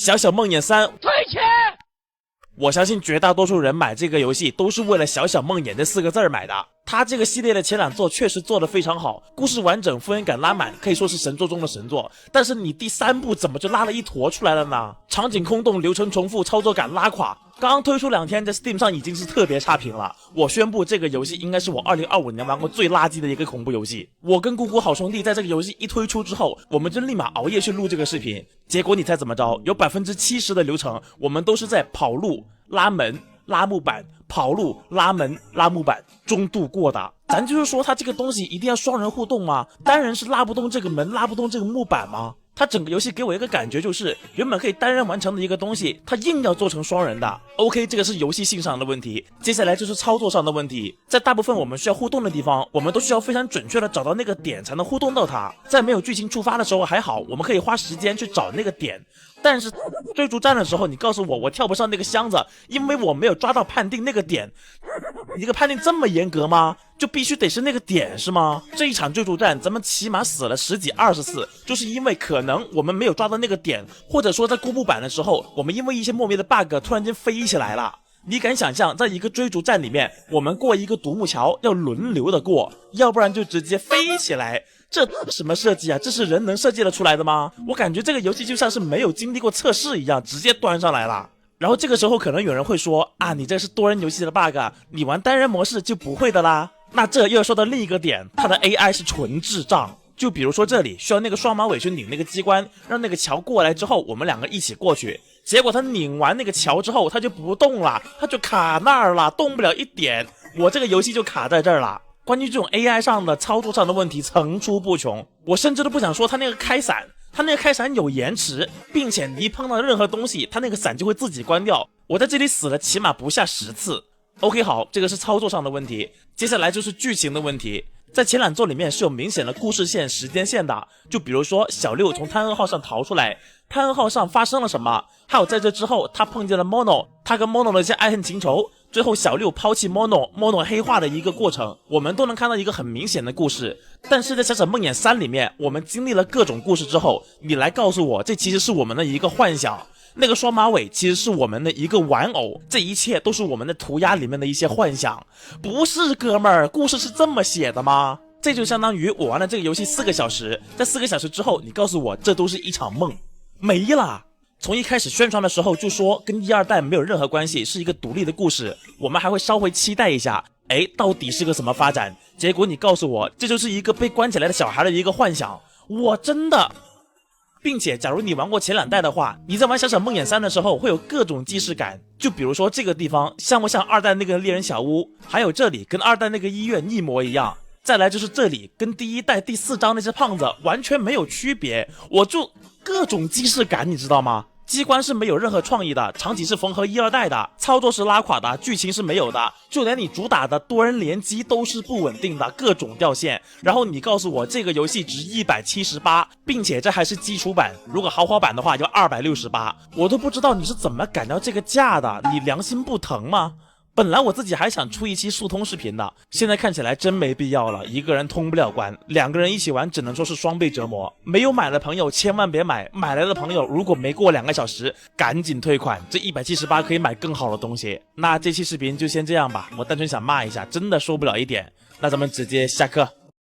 小小梦魇3退钱。我相信绝大多数人买这个游戏都是为了小小梦魇这4个字买的。他这个系列的前2作确实做得非常好，故事完整，复原感拉满，可以说是神作中的神作。但是你第3部怎么就拉了一坨出来了呢？场景空洞，流程重复，操作感拉垮。刚推出2天，在 Steam 上已经是特别差评了。我宣布这个游戏应该是我2025年玩过最垃圾的一个恐怖游戏。我跟姑姑好兄弟在这个游戏一推出之后，我们就立马熬夜去录这个视频。结果你猜怎么着？有 70% 的流程我们都是在跑路、拉门、拉木板、跑路、拉门、拉木板中度过的。咱就是说他这个东西一定要双人互动吗？单人是拉不动这个门，拉不动这个木板吗？他整个游戏给我一个感觉，就是原本可以单人完成的一个东西，他硬要做成双人的。OK， 这个是游戏性上的问题，接下来就是操作上的问题。在大部分我们需要互动的地方，我们都需要非常准确的找到那个点才能互动到它。在没有剧情触发的时候还好，我们可以花时间去找那个点。但是追逐战的时候，你告诉我跳不上那个箱子，因为我没有抓到判定那个点。你这个判定这么严格吗？就必须得是那个点是吗？这一场追逐战咱们起码死了10几20次，就是因为可能我们没有抓到那个点，或者说在过木板的时候，我们因为一些莫名的 bug 突然间飞起来了。你敢想象在一个追逐战里面，我们过一个独木桥要轮流的过，要不然就直接飞起来，这什么设计啊？这是人能设计得出来的吗？我感觉这个游戏就像是没有经历过测试一样，直接端上来了。然后这个时候可能有人会说啊，你这是多人游戏的 bug， 你玩单人模式就不会的啦。那这又要说到另一个点，它的 AI 是纯智障。就比如说这里需要那个双马尾去拧那个机关，让那个桥过来之后，我们2个一起过去。结果他拧完那个桥之后，他就不动了，他就卡那儿了，动不了一点。我这个游戏就卡在这儿了。关于这种 AI 上的操作上的问题层出不穷，我甚至都不想说他那个开伞，他那个开伞有延迟，并且你一碰到任何东西，他那个伞就会自己关掉。我在这里死了起码不下10次。OK， 好，这个是操作上的问题，接下来就是剧情的问题。在前2作里面是有明显的故事线、时间线的，就比如说小六从泰恩号上逃出来，泰恩号上发生了什么，还有在这之后他碰见了 Mono， 他跟 Mono 的一些爱恨情仇，最后小六抛弃 Mono 黑化的一个过程，我们都能看到一个很明显的故事。但是在小小梦魇3里面，我们经历了各种故事之后，你来告诉我这其实是我们的一个幻想，那个双马尾其实是我们的一个玩偶，这一切都是我们的涂鸦里面的一些幻想。不是哥们儿，故事是这么写的吗？这就相当于我玩了这个游戏4个小时，在4个小时之后，你告诉我这都是一场梦，没了。从一开始宣传的时候就说跟1、2代没有任何关系，是一个独立的故事，我们还会稍微期待一下，到底是个什么发展？结果你告诉我这就是一个被关起来的小孩的一个幻想，我真的。并且假如你玩过前2代的话，你在玩小小梦魇3的时候会有各种既视感，就比如说这个地方像不像2代那个猎人小屋，还有这里跟2代那个医院一模一样，再来就是这里跟第1代第4章那些胖子完全没有区别，我就各种既视感，你知道吗？机关是没有任何创意的，场景是缝合1、2代的，操作是拉垮的，剧情是没有的，就连你主打的多人联机都是不稳定的，各种掉线。然后你告诉我这个游戏值178，并且这还是基础版，如果豪华版的话要268，我都不知道你是怎么赶到这个价的，你良心不疼吗？本来我自己还想出一期速通视频的，现在看起来真没必要了，一个人通不了关，2个人一起玩只能说是双倍折磨。没有买的朋友千万别买，买来的朋友如果没过2个小时赶紧退款，这178可以买更好的东西。那这期视频就先这样吧，我单纯想骂一下，真的说不了一点，那咱们直接下课。